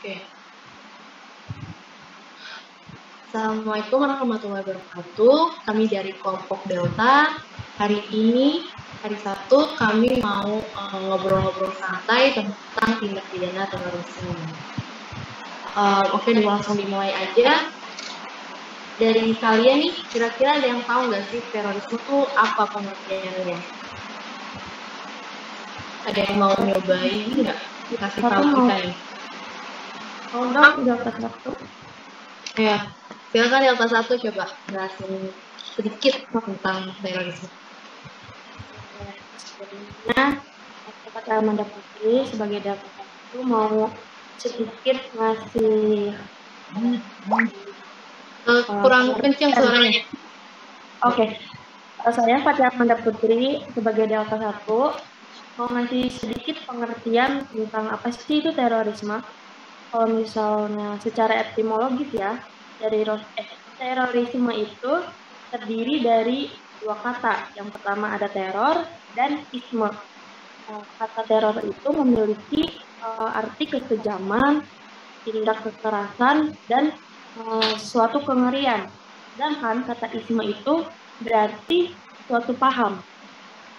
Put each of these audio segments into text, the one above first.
Oke. Assalamualaikum warahmatullahi wabarakatuh. Kami dari kelompok Delta. Hari ini, hari Sabtu, kami mau ngobrol-ngobrol santai tentang tindak pidana terorisme. Oke, langsung dimulai aja. Dari kalian nih, kira-kira ada yang tahu nggak sih terorisme itu apa pengertiannya? Ada yang mau nyobain nggak? Kasih tahu kita nih. Mau dong Delta 1? Ya, silakan Delta 1 coba jelasin sedikit tentang terorisme. Nah, Sobat Amanda Putri sebagai Delta 1 mau sedikit ngasih kurang kencang suaranya. Oke. Saya Fatia Amanda Putri sebagai Delta 1 mau ngasih sedikit pengertian tentang apa sih itu terorisme. Kalau misalnya secara etimologis ya, dari terorisme itu terdiri dari dua kata. Yang pertama ada teror dan isme. Kata teror itu memiliki arti kekejaman, tindak kekerasan, dan suatu kengerian. Sedangkan kata isme itu berarti suatu paham.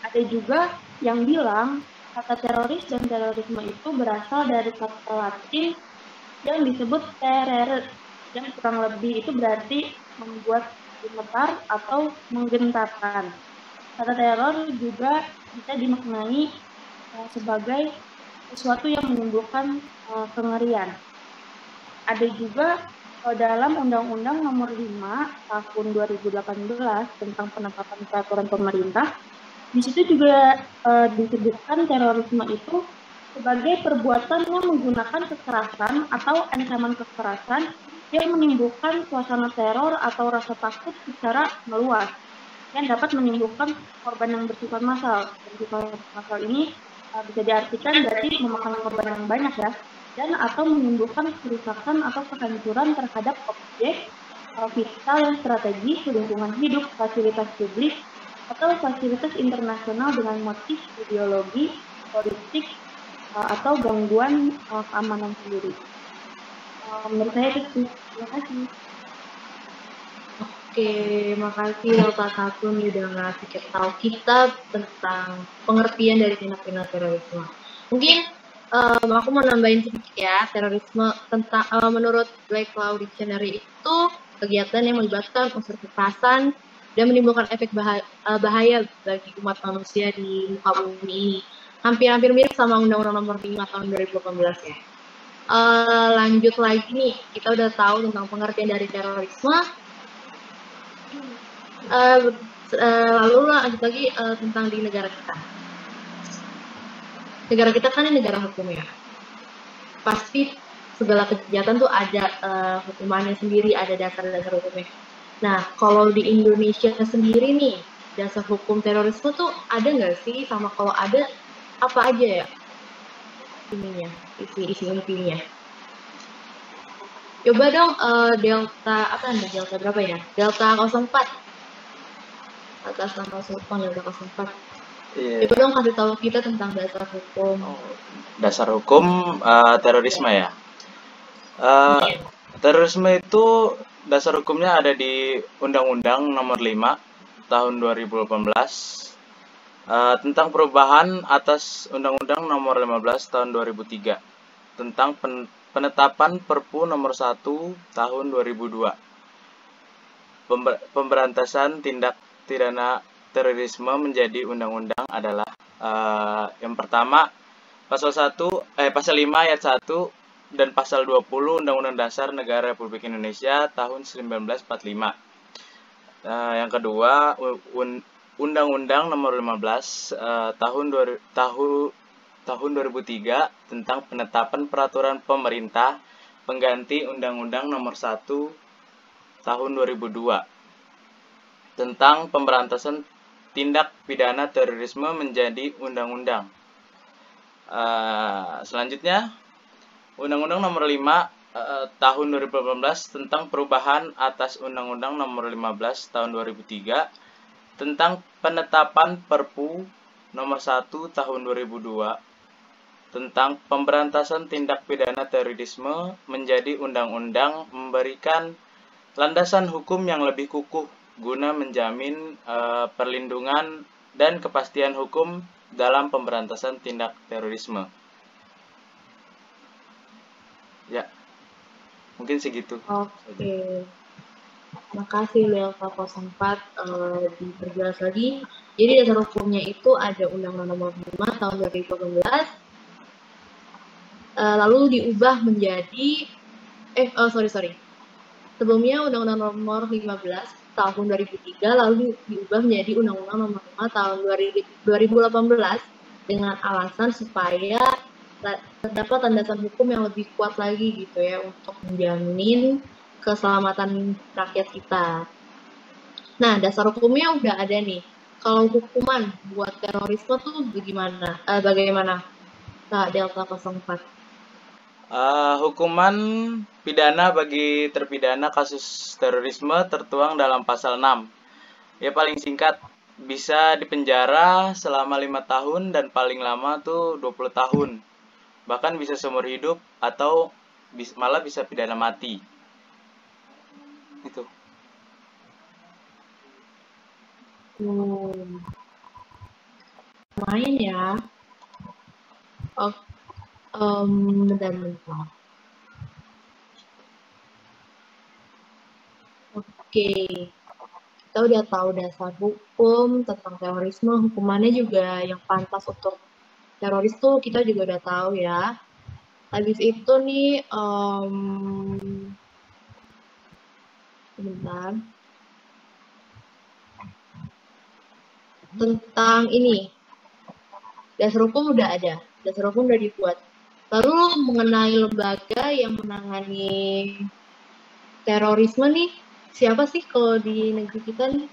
Ada juga yang bilang kata teroris dan terorisme itu berasal dari kata Latin yang disebut terere, yang kurang lebih itu berarti membuat gemetar atau menggentarkan. Kata teror juga bisa dimaknai sebagai sesuatu yang menimbulkan kengerian. Ada juga dalam Undang-Undang Nomor 5 Tahun 2018 tentang penetapan peraturan pemerintah, di situ juga disebutkan terorisme itu sebagai perbuatan yang menggunakan kekerasan atau ancaman kekerasan yang menimbulkan suasana teror atau rasa takut secara meluas yang dapat menimbulkan korban yang bersifat massal. Bersifat massal ini bisa diartikan berarti memakan korban yang banyak ya, dan atau menimbulkan kerusakan atau kehancuran terhadap objek vital yang strategis, lingkungan hidup, fasilitas publik, atau fasilitas internasional dengan motif ideologi, politik, atau gangguan keamanan sendiri. Menurut saya itu. Terima kasih. Oke, makasih Delta 1 nih udah ngasih tahu kita tentang pengertian dari tindak pidana terorisme. Mungkin aku mau nambahin sedikit ya, terorisme tentang menurut Black Law Dictionary itu kegiatan yang melibatkan unsur kekerasan dan menimbulkan efek bahaya bagi umat manusia di muka bumi ini. Hampir-hampir mirip sama Undang-Undang Nomor 5 Tahun 2018 ya. Lanjut lagi nih, kita udah tahu tentang pengertian dari terorisme. Lalu lanjut lagi tentang di negara kita. Negara kita kan ini negara hukum ya. Pasti segala kejahatan tuh ada hukumannya sendiri, ada dasar-dasar hukumnya. Nah, kalau di Indonesia sendiri nih, dasar hukum terorisme tuh ada nggak sih? Sama kalau ada, apa aja ya? Ininya, isi intinya. Coba dong Delta, apa nih? Delta berapa ya? Delta 04. Atas nama Sultan Delta 04. Coba dong kasih tahu kita tentang dasar hukum. Dasar hukum terorisme ya. Terorisme itu dasar hukumnya ada di Undang-Undang Nomor 5 Tahun 2018 tentang perubahan atas Undang-Undang Nomor 15 Tahun 2003 tentang penetapan Perpu Nomor 1 Tahun 2002. Pemberantasan tindak pidana terorisme menjadi undang-undang adalah yang pertama pasal 5 ayat 1 dan pasal 20 Undang-Undang Dasar Negara Republik Indonesia tahun 1945. Yang kedua Undang-Undang Nomor 15 tahun 2003 tentang penetapan peraturan pemerintah pengganti Undang-Undang Nomor 1 tahun 2002 tentang pemberantasan tindak pidana terorisme menjadi undang-undang. Selanjutnya Undang-Undang Nomor 5 tahun 2018 tentang perubahan atas Undang-Undang Nomor 15 tahun 2003 tentang penetapan Perpu Nomor 1 tahun 2002 tentang pemberantasan tindak pidana terorisme menjadi undang-undang memberikan landasan hukum yang lebih kukuh guna menjamin perlindungan dan kepastian hukum dalam pemberantasan tindak terorisme. Ya, mungkin segitu. Oke. Makasih Delta 04 diperjelas lagi. Jadi dasar hukumnya itu ada Undang-Undang Nomor 5 tahun 2018. Lalu diubah menjadi Sebelumnya Undang-Undang Nomor 15 tahun 2003 lalu diubah menjadi Undang-Undang Nomor 5 tahun 2018 dengan alasan supaya terdapat landasan hukum yang lebih kuat lagi gitu ya untuk menjamin keselamatan rakyat kita. Nah, dasar hukumnya udah ada nih. Kalau hukuman buat terorisme tuh bagaimana? Nah, Delta 04. Hukuman pidana bagi terpidana kasus terorisme tertuang dalam pasal 6. Ya paling singkat, bisa dipenjara selama 5 tahun dan paling lama tuh 20 tahun. Bahkan bisa seumur hidup atau malah bisa pidana mati. Gitu. Main ya. Bentar. Oke. Kita udah tahu dasar hukum tentang terorisme, hukumannya juga yang pantas untuk teroris tuh kita juga udah tahu ya. Habis itu nih, sebentar. Tentang ini, dasar hukum udah ada, dasar hukum udah dibuat. Lalu mengenai lembaga yang menangani terorisme nih, siapa sih kalau di negeri kita nih?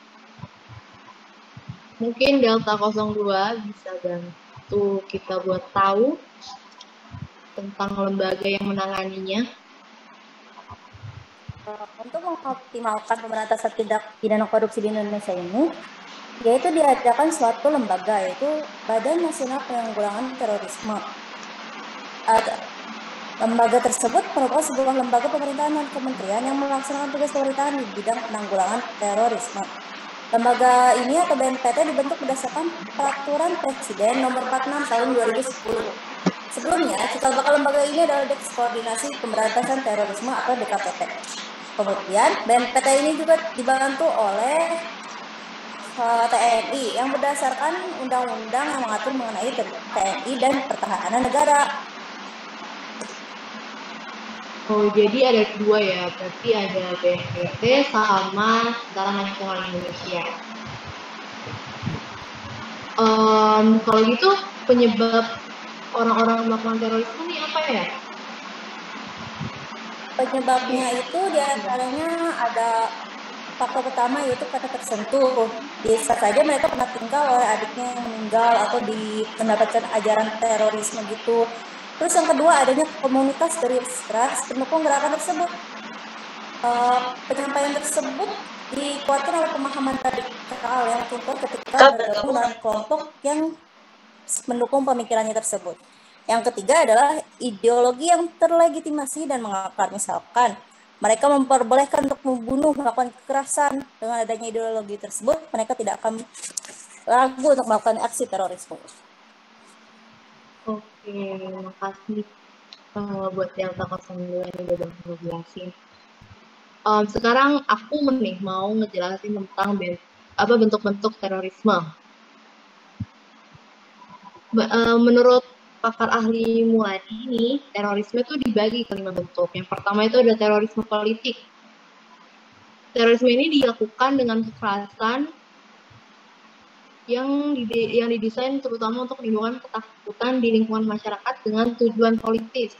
Mungkin Delta 02 bisa bantu kita buat tahu tentang lembaga yang menanganinya. Untuk mengoptimalkan pemberantasan tindak pidana korupsi di Indonesia ini, yaitu diadakan suatu lembaga, yaitu Badan Nasional Penanggulangan Terorisme. Lembaga tersebut merupakan sebuah lembaga pemerintahan dan kementerian yang melaksanakan tugas pemerintahan di bidang penanggulangan terorisme. Lembaga ini atau BNPT dibentuk berdasarkan Peraturan Presiden Nomor 46 Tahun 2010. Sebelumnya, cikal bakal lembaga ini adalah Deks Koordinasi Pemberantasan Terorisme atau DKPT. Kemudian, BNPT ini juga dibantu oleh TNI yang berdasarkan undang-undang yang mengatur mengenai TNI dan pertahanan negara. Oh, jadi ada dua ya, berarti ada BNPT sama Tentara Nasional Indonesia. Kalau gitu penyebab orang-orang melakukan terorisme ini apa ya? Penyebabnya itu diantaranya ada faktor pertama yaitu karena tersentuh. Bisa saja mereka pernah tinggal oleh adiknya yang meninggal atau mendapatkan ajaran terorisme gitu. Terus yang kedua adanya komunitas dari keras pendukung gerakan tersebut. Penyampaian tersebut dikuatkan oleh pemahaman radikal yang timbul ketika bergabung dengan kelompok yang mendukung pemikirannya tersebut. Yang ketiga adalah ideologi yang terlegitimasi dan mengakar. Misalkan mereka memperbolehkan untuk membunuh, melakukan kekerasan. Dengan adanya ideologi tersebut, mereka tidak akan ragu untuk melakukan aksi terorisme. Oke, makasih buat Delta 02 yang udah ngejelasin. Sekarang aku mau ngejelasin tentang bentuk-bentuk terorisme. Menurut pakar ahli Muladi ini, terorisme itu dibagi ke 5 bentuk. Yang pertama itu ada terorisme politik. Terorisme ini dilakukan dengan kekerasan yang didesain terutama untuk menimbulkan ketakutan di lingkungan masyarakat dengan tujuan politis.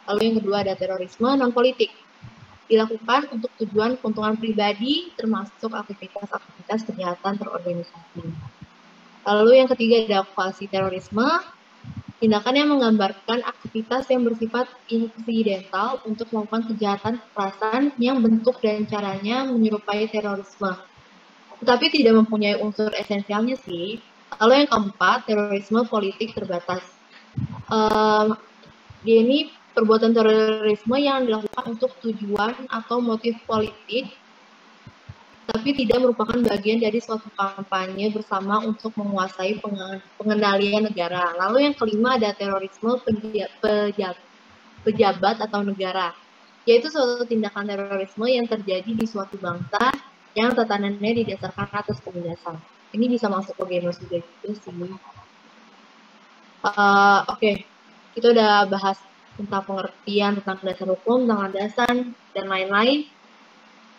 Lalu yang kedua ada terorisme non-politik. Dilakukan untuk tujuan keuntungan pribadi termasuk aktivitas-aktivitas kejahatan terorganisasi. Lalu yang ketiga ada quasi terorisme. Tindakan yang menggambarkan aktivitas yang bersifat insidental untuk melakukan kejahatan kekerasan yang bentuk dan caranya menyerupai terorisme, tetapi tidak mempunyai unsur esensialnya sih. Lalu yang keempat, terorisme politik terbatas. Dia ini perbuatan terorisme yang dilakukan untuk tujuan atau motif politik, tapi tidak merupakan bagian dari suatu kampanye bersama untuk menguasai pengendalian negara. Lalu yang kelima ada terorisme pejabat atau negara, yaitu suatu tindakan terorisme yang terjadi di suatu bangsa yang tatanannya didasarkan atas penindasan. Ini bisa masuk ke genosida gitu sih. Oke. Kita udah bahas tentang pengertian, tentang dasar hukum, tentang landasan, dan lain-lain.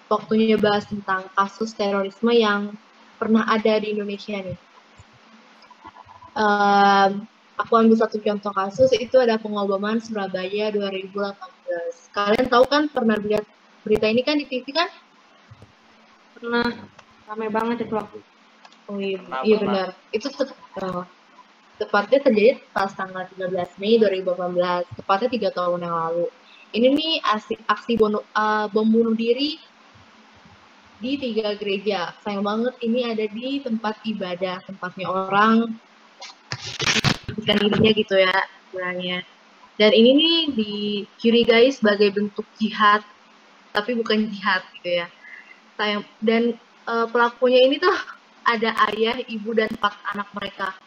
Waktunya bahas tentang kasus terorisme yang pernah ada di Indonesia nih. Aku ambil satu contoh kasus, itu ada pengoboman Surabaya 2018. Kalian tahu kan, pernah lihat berita ini kan di TV kan? Pernah, ramai banget itu waktu. Oh iya benar. Itu tepatnya terjadi pas tanggal 13 Mei 2018, tepatnya 3 tahun yang lalu. Ini nih aksi bom bunuh diri di 3 gereja. Sayang banget ini ada di tempat ibadah, tempatnya orang bukan dirinya gitu ya, bilangnya. Dan ini nih dicurigai sebagai bentuk jihad, tapi bukan jihad gitu ya. Sayang, dan pelakunya ini tuh ada ayah, ibu, dan 4 anak mereka.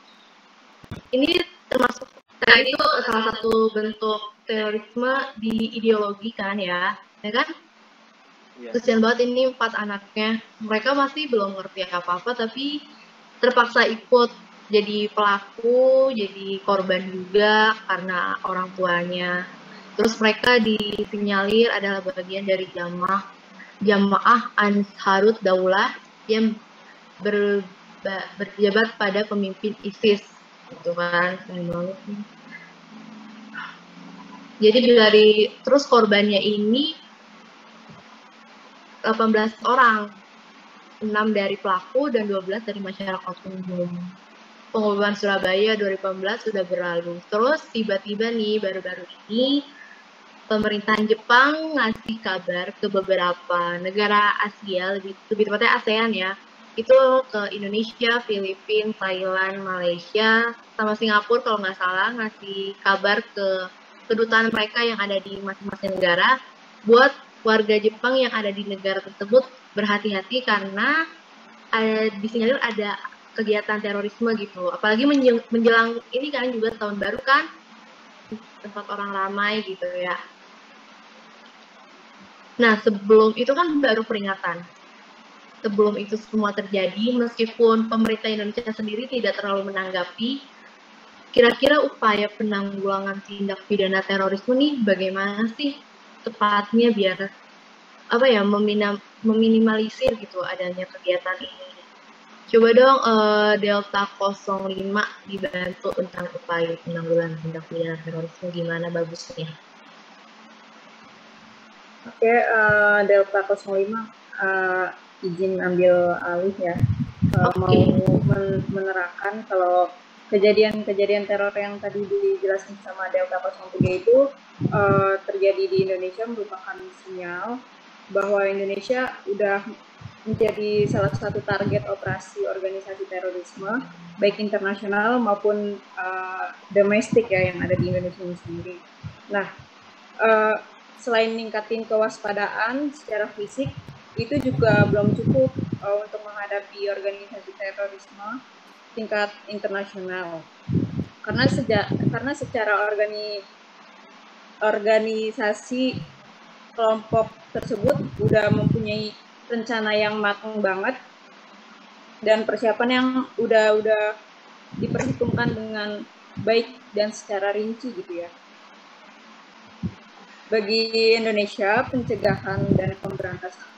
Ini termasuk itu salah satu bentuk terorisme di ideologi kan ya kan? Kesian banget ini 4 anaknya. Mereka masih belum ngerti apa-apa, tapi terpaksa ikut jadi pelaku, jadi korban juga karena orang tuanya. Terus mereka disinyalir adalah bagian dari jamaah Ansarut Daulah yang berjabat pada pemimpin ISIS. Gitu kan, jadi terus korbannya ini 18 orang, 6 dari pelaku dan 12 dari masyarakat umum. Pengoboman Surabaya 2018 sudah berlalu. Terus tiba-tiba nih baru-baru ini pemerintahan Jepang ngasih kabar ke beberapa negara Asia, lebih tepatnya ASEAN ya. Itu ke Indonesia, Filipina, Thailand, Malaysia, sama Singapura kalau nggak salah, ngasih kabar ke kedutaan mereka yang ada di masing-masing negara buat warga Jepang yang ada di negara tersebut berhati-hati karena disinyalir ada kegiatan terorisme gitu. Apalagi menjelang ini kan juga tahun baru kan, tempat orang ramai gitu ya. Nah, sebelum itu kan baru peringatan. Sebelum itu semua terjadi, meskipun pemerintah Indonesia sendiri tidak terlalu menanggapi, kira-kira upaya penanggulangan tindak pidana terorisme nih bagaimana sih tepatnya biar meminimalisir gitu adanya kegiatan ini. Coba dong Delta 05 dibantu tentang upaya penanggulangan tindak pidana terorisme gimana bagusnya? Oke, Delta 05 izin ambil alih ya. Mau menerangkan kalau kejadian-kejadian teror yang tadi dijelaskan sama Delta 03 itu terjadi di Indonesia merupakan sinyal bahwa Indonesia udah menjadi salah satu target operasi organisasi terorisme baik internasional maupun domestik ya yang ada di Indonesia sendiri. Nah, selain meningkatkan kewaspadaan secara fisik, itu juga belum cukup untuk menghadapi organisasi terorisme tingkat internasional. Karena secara organisasi kelompok tersebut udah mempunyai rencana yang matang banget dan persiapan yang udah diperhitungkan dengan baik dan secara rinci gitu ya. Bagi Indonesia, pencegahan dan pemberantasan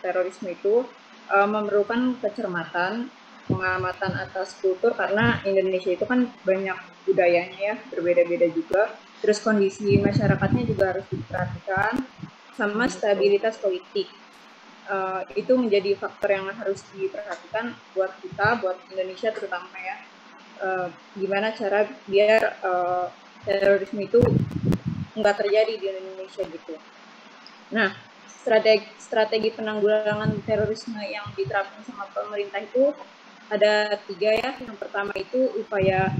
terorisme itu memerlukan kecermatan, pengamatan atas kultur karena Indonesia itu kan banyak budayanya ya, berbeda-beda juga. Terus kondisi masyarakatnya juga harus diperhatikan, sama stabilitas politik. Itu menjadi faktor yang harus diperhatikan buat kita, buat Indonesia terutama ya. Gimana cara biar terorisme itu nggak terjadi di Indonesia gitu. Nah, strategi penanggulangan terorisme yang diterapkan sama pemerintah itu ada 3 ya. Yang pertama itu upaya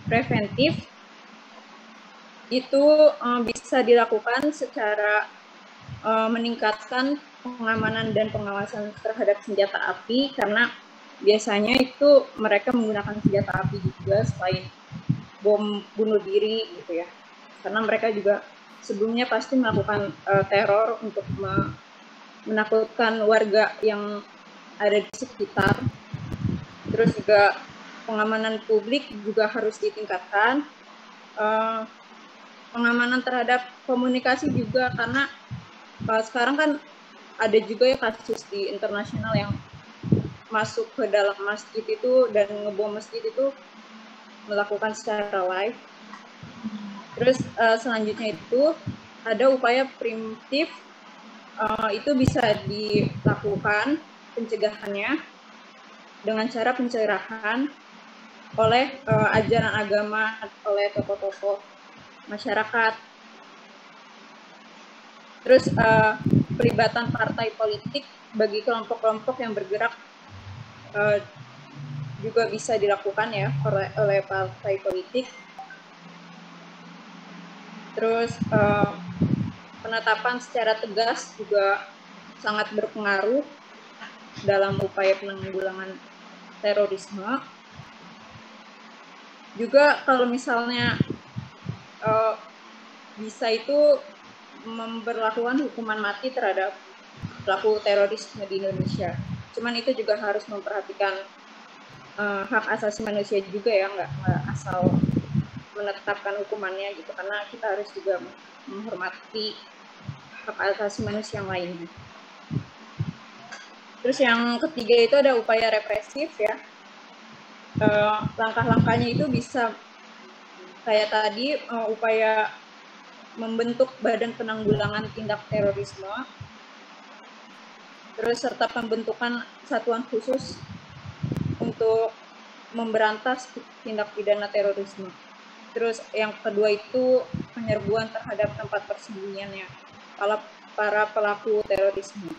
preventif, itu bisa dilakukan secara meningkatkan pengamanan dan pengawasan terhadap senjata api, karena biasanya itu mereka menggunakan senjata api juga selain bom bunuh diri gitu ya, karena mereka juga sebelumnya pasti melakukan teror untuk menakutkan warga yang ada di sekitar. Terus juga pengamanan publik juga harus ditingkatkan, pengamanan terhadap komunikasi juga, karena sekarang kan ada juga ya kasus di internasional yang masuk ke dalam masjid itu dan ngebom masjid itu melakukan secara live. Terus selanjutnya itu ada upaya preventif, itu bisa dilakukan pencegahannya dengan cara pencerahan oleh ajaran agama, oleh tokoh-tokoh masyarakat. Terus pelibatan partai politik bagi kelompok-kelompok yang bergerak juga bisa dilakukan ya oleh partai politik. Terus penetapan secara tegas juga sangat berpengaruh dalam upaya penanggulangan terorisme. Juga kalau misalnya bisa itu memberlakukan hukuman mati terhadap pelaku terorisme di Indonesia. Cuman itu juga harus memperhatikan hak asasi manusia juga ya, nggak asal menetapkan hukumannya gitu, karena kita harus juga menghormati hak asasi manusia yang lainnya. Terus yang ketiga itu ada upaya represif ya. Langkah-langkahnya itu bisa kayak tadi, upaya membentuk Badan Penanggulangan Tindak Terorisme, terus serta pembentukan satuan khusus untuk memberantas tindak pidana terorisme. Terus yang kedua itu penyerbuan terhadap tempat persembunyiannya para pelaku terorisme.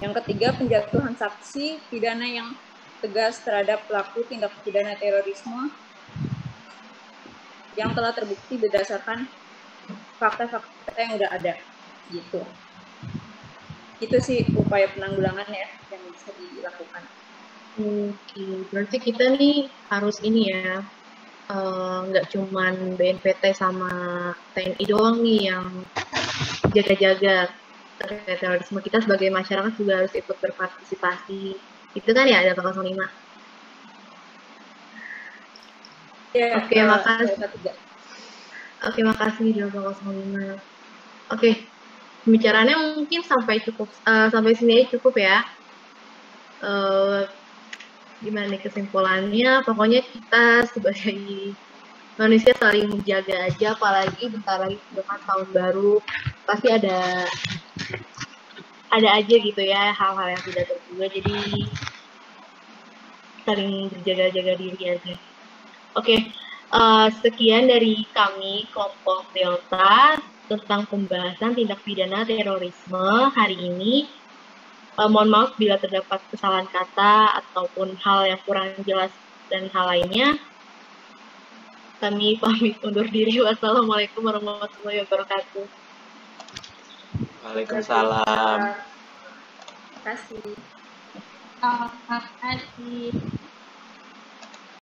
Yang ketiga, penjatuhan sanksi pidana yang tegas terhadap pelaku tindak pidana terorisme yang telah terbukti berdasarkan fakta-fakta yang udah ada gitu. Itu sih upaya penanggulangan ya yang bisa dilakukan. Oke, berarti kita nih harus ini ya, nggak cuman BNPT sama TNI doang nih yang jaga-jaga terkait terorisme. Kita sebagai masyarakat juga harus ikut berpartisipasi. Itu kan ya ada 05. Ya, Oke, makasih. Oke, makasih di 05. Oke, pembicaraannya mungkin sampai sini aja cukup ya. Gimana nih kesimpulannya? Pokoknya kita sebagai manusia saling menjaga aja, apalagi bentar lagi depan tahun baru pasti ada aja gitu ya hal-hal yang tidak terduga, jadi saling berjaga-jaga diri aja. Oke, sekian dari kami kelompok Delta tentang pembahasan tindak pidana terorisme hari ini. Mohon maaf bila terdapat kesalahan kata ataupun hal yang kurang jelas dan hal lainnya. Kami pamit undur diri. Wassalamualaikum warahmatullahi wabarakatuh. Waalaikumsalam. Terima kasih. Terima kasih.